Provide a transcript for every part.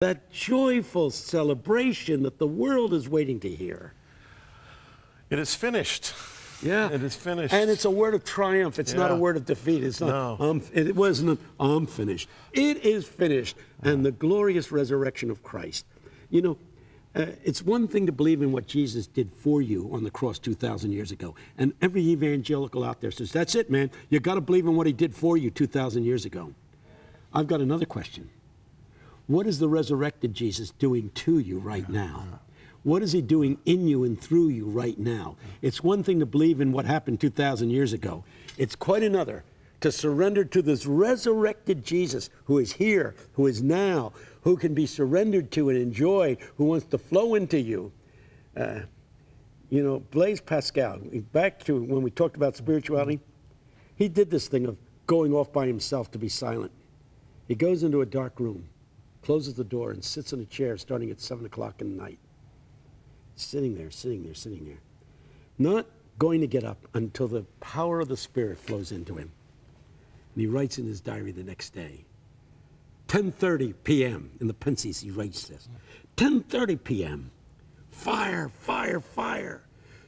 that joyful celebration that the world is waiting to hear. It is finished. Yeah. It is finished. And it's a word of triumph. It's not a word of defeat. It's not, no. It wasn't, I'm finished. It is finished. And the glorious resurrection of Christ. You know, it's one thing to believe in what Jesus did for you on the cross 2,000 years ago. And every evangelical out there says, that's it, man. You got to believe in what he did for you 2,000 years ago. I've got another question. What is the resurrected Jesus doing to you right now? What is he doing in you and through you right now? It's one thing to believe in what happened 2,000 years ago. It's quite another to surrender to this resurrected Jesus who is here, who is now, who can be surrendered to and enjoyed, who wants to flow into you. You know, Blaise Pascal, back to when we talked about spirituality, he did this thing of going off by himself to be silent. He goes into a dark room, closes the door, and sits in a chair starting at 7 o'clock in the night. Sitting there, sitting there, sitting there. Not going to get up until the power of the Spirit flows into him. And he writes in his diary the next day, 10:30 p.m. in the Pensies, he writes this. 10:30 p.m. Fire, fire, fire.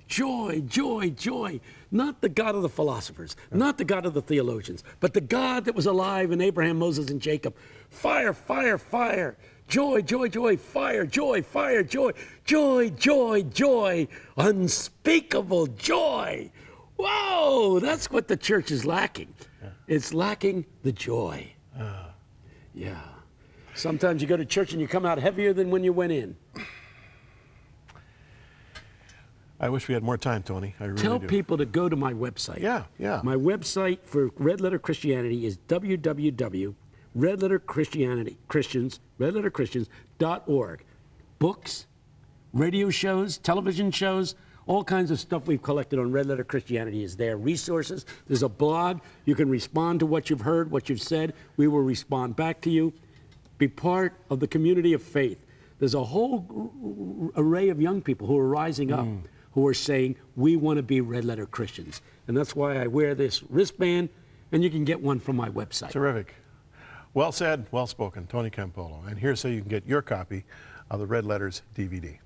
Joy, joy, joy. Not the God of the philosophers, not the God of the theologians, but the God that was alive in Abraham, Moses, and Jacob. Fire, fire, fire. Joy, joy, joy, fire, joy, fire, joy, joy, joy, joy, unspeakable joy. Whoa, that's what the church is lacking. It's lacking the joy. Yeah. Sometimes you go to church and you come out heavier than when you went in. I wish we had more time, Tony. I really do. Tell people to go to my website. Yeah, yeah. My website for Red Letter Christianity is redletterchristians.org. Books, radio shows, television shows, all kinds of stuff we've collected on Red Letter Christianity is there. Resources. There's a blog. You can respond to what you've heard, what you've said. We will respond back to you. Be part of the community of faith. There's a whole array of young people who are rising up, who are saying, we want to be Red Letter Christians. And that's why I wear this wristband, and you can get one from my website. Terrific. Well said, well spoken, Tony Campolo. And here's how you can get your copy of the Red Letters DVD.